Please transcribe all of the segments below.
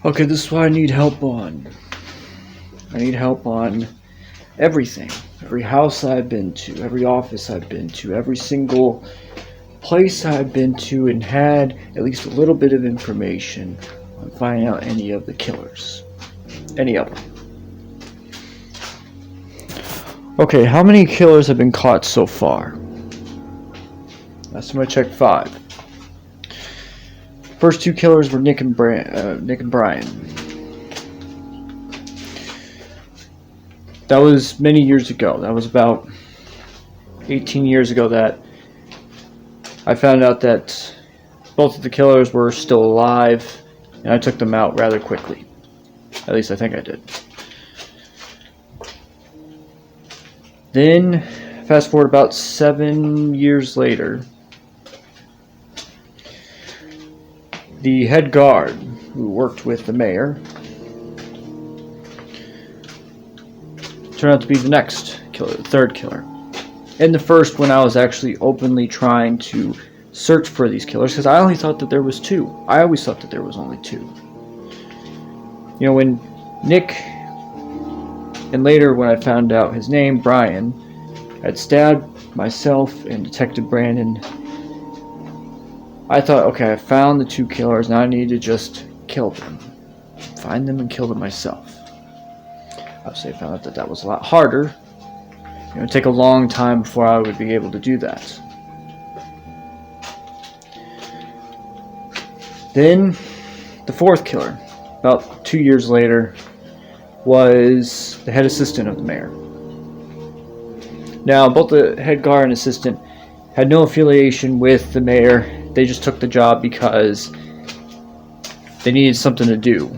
Okay, this is what I need help on. I need help on everything. Every house I've been to, every office I've been to, every single place I've been to and had at least a little bit of information on finding out any of the killers. Any of them. Okay, how many killers have been caught so far? Last time I checked, 5. First 2 killers were Nick and Brian. That was many years ago. That was about 18 years ago that I found out that both of the killers were still alive, and I took them out rather quickly. At least I think I did. Then, fast forward about 7 years later, the head guard who worked with the mayor turned out to be the next killer, the 3rd killer. In the first one, I was actually openly trying to search for these killers because I only thought that there was 2. I always thought that there was only 2. You know, when Nick, and later when I found out his name, Brian, had stabbed myself and Detective Brandon, I thought, okay, I found the 2 killers, now I need to just kill them. Find them and kill them myself. Obviously, I found out that that was a lot harder. It would take a long time before I would be able to do that. Then, the 4th killer, about 2 years later, was the head assistant of the mayor. Now, both the head guard and assistant had no affiliation with the mayor. They just took the job because they needed something to do.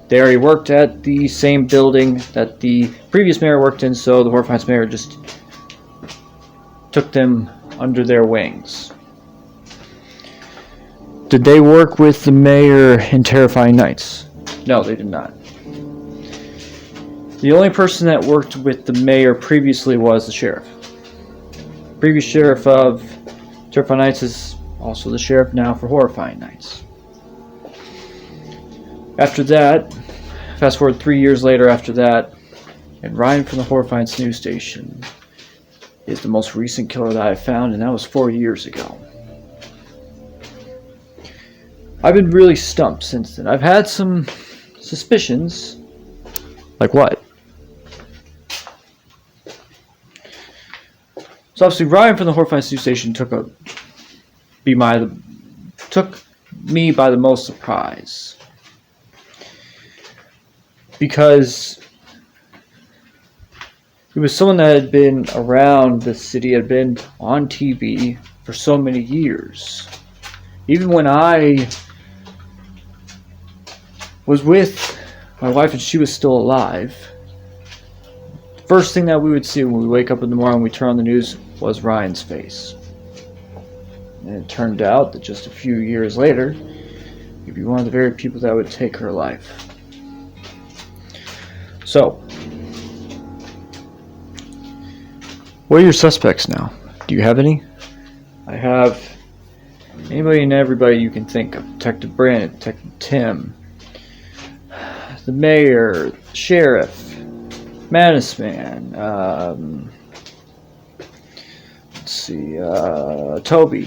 They already worked at the same building that the previous mayor worked in, so the Horrifying mayor just took them under their wings. Did they work with the mayor in Terrifying Nights? No, they did not. The only person that worked with the mayor previously was the sheriff. Previous sheriff of Terrifying Nights is also the sheriff now for Horrifying Nights. After that, fast forward 3 years later after that, and Ryan from the Horrifying news station is the most recent killer that I found, and that was 4 years ago. I've been really stumped since then. I've had some suspicions. Like what? So obviously Ryan from the Horrifying news station took me by the most surprise. Because he was someone that had been around the city, had been on TV for so many years. Even when I was with my wife and she was still alive, the first thing that we would see when we wake up in the morning and we turn on the news was Ryan's face. And it turned out that just a few years later, he'd be one of the very people that would take her life. So, what are your suspects now? Do you have any? I have anybody and everybody you can think of. Detective Brandon, Detective Tim, the mayor, the sheriff, Madisman, let's see, Toby,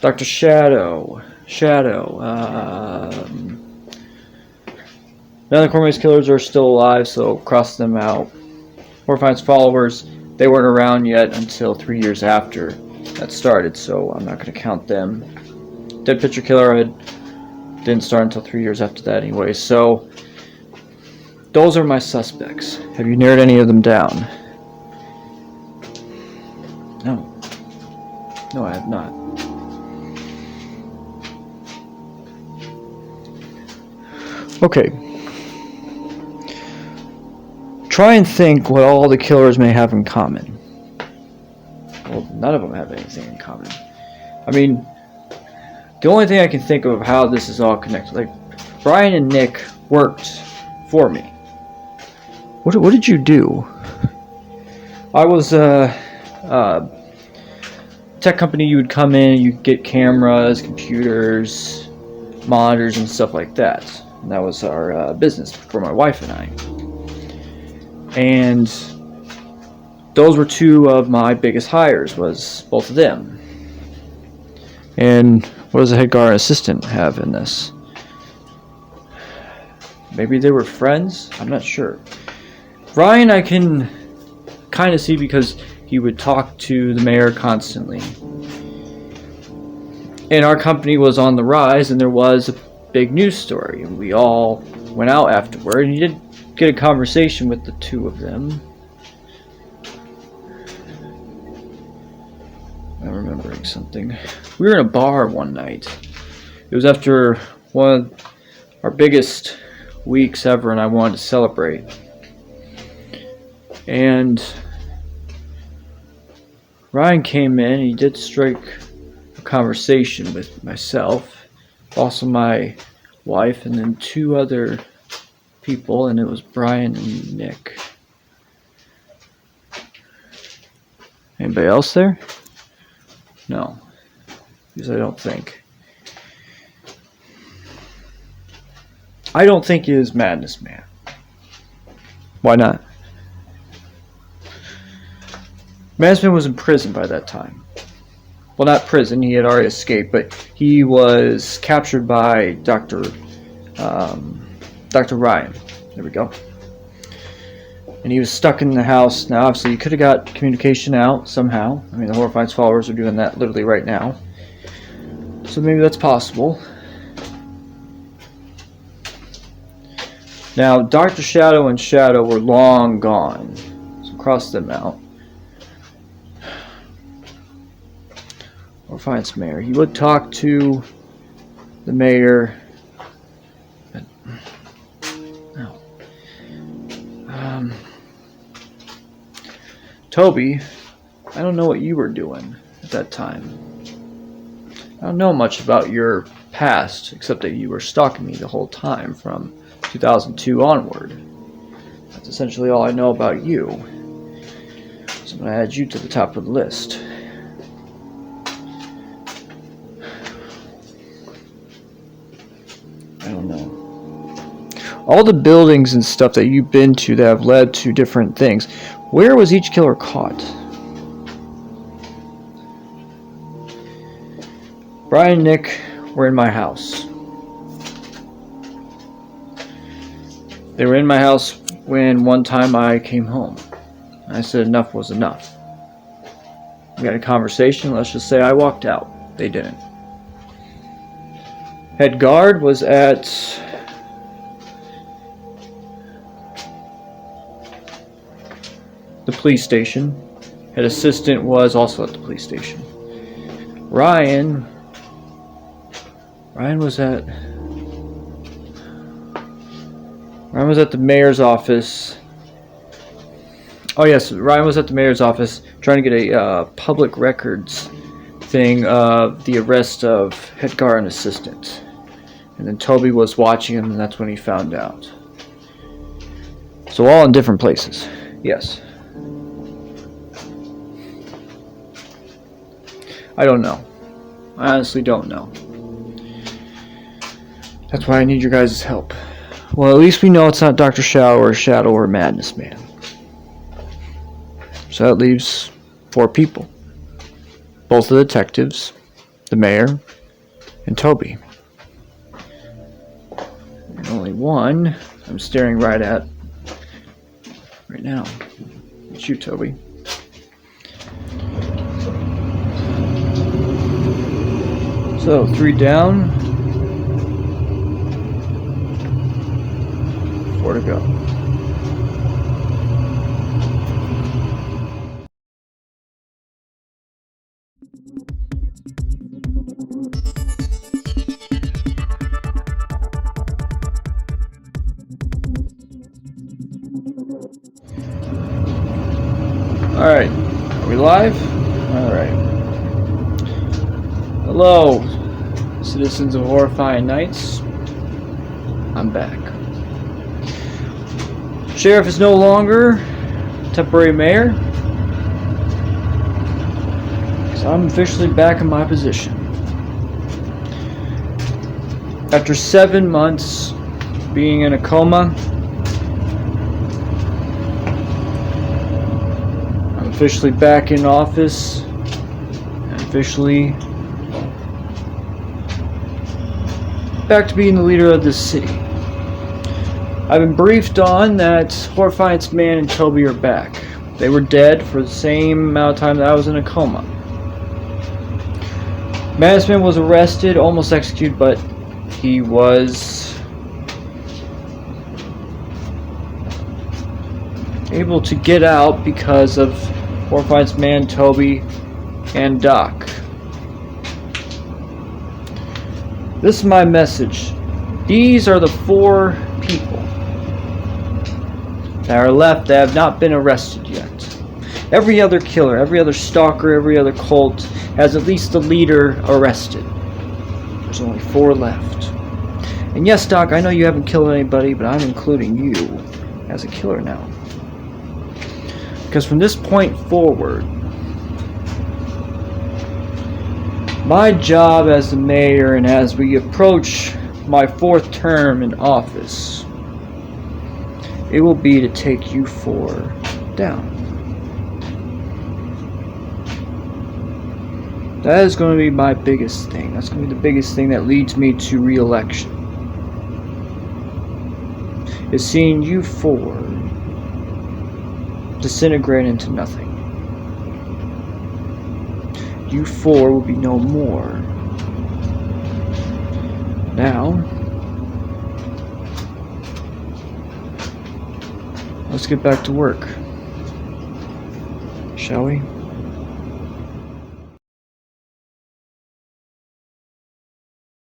Dr. Shadow, none of the Cormick's killers are still alive, so cross them out. Horrifying's followers, they weren't around yet until 3 years after that started, so I'm not going to count them. Dead Picture Killer didn't start until 3 years after that anyway, so those are my suspects. Have you narrowed any of them down? No. No, I have not. Okay. Try and think what all the killers may have in common. Well, none of them have anything in common. I mean, the only thing I can think of how this is all connected, like, Brian and Nick worked for me. What did you do? I was a tech company, you would come in, you get cameras, computers, monitors, and stuff like that. And that was our business for my wife and I. And those were two of my biggest hires, was both of them. And what does a head guard and assistant have in this? Maybe they were friends? I'm not sure. Ryan, I can kind of see because he would talk to the mayor constantly. And our company was on the rise, and there was a big news story. And we all went out afterward, and he did get a conversation with the two of them. I'm remembering something. We were in a bar one night. It was after one of our biggest weeks ever, and I wanted to celebrate. And Ryan came in, and he did strike a conversation with myself, also my wife, and then two other people, and it was Brian and Nick. Anybody else there? No, because I don't think. I don't think he is Madness Man. Why not? Madness Man was in prison by that time. Well, not prison, he had already escaped, but he was captured by Dr. Ryan. There we go. And he was stuck in the house. Now, obviously, you could have got communication out somehow. I mean, the Horrified's followers are doing that literally right now. So maybe that's possible. Now, Dr. Shadow and Shadow were long gone. So cross them out. Horrified's mayor. He would talk to the mayor. But, no. Toby, I don't know what you were doing at that time. I don't know much about your past, except that you were stalking me the whole time from 2002 onward. That's essentially all I know about you. So I'm going to add you to the top of the list. I don't know. All the buildings and stuff that you've been to that have led to different things, where was each killer caught? Brian and Nick were in my house. They were in my house when one time I came home. I said enough was enough. We had a conversation. Let's just say I walked out. They didn't. Head guard was at the police station. Head assistant was also at the police station. Ryan was at the mayor's office. Oh yes, Ryan was at the mayor's office trying to get a public records thing of the arrest of head guard and assistant. And then Toby was watching him, and that's when he found out. So all in different places. Yes. I don't know. I honestly don't know. That's why I need your guys' help. Well, at least we know it's not Dr. Shadow or Madness Man. So that leaves 4 people. Both the detectives, the mayor, and Toby. And only one I'm staring right at right now. It's you, Toby. So, 3 down. 4 to go. Alright, are we live? Alright. Hello, citizens of Horrifying Nights. I'm back. Sheriff is no longer temporary mayor. Because So I'm officially back in my position. After 7 months being in a coma, I'm officially back in office and officially back to being the leader of this city. I've been briefed on that Hordefiance Man and Toby are back. They were dead for the same amount of time that I was in a coma. Madison was arrested, almost executed, but he was able to get out because of Hordefiance Man, Toby, and Doc. This is my message. These are the 4 people that are left that have not been arrested yet. Every other killer, every other stalker, every other cult has at least the leader arrested. There's only 4 left. And yes, Doc, I know you haven't killed anybody, but I'm including you as a killer now. Because from this point forward, my job as the mayor, and as we approach my 4th term in office, it will be to take you 4 down. That is going to be my biggest thing. That's going to be the biggest thing that leads me to re-election. Is seeing you 4 disintegrate into nothing. You 4 will be no more. Now, let's get back to work, shall we?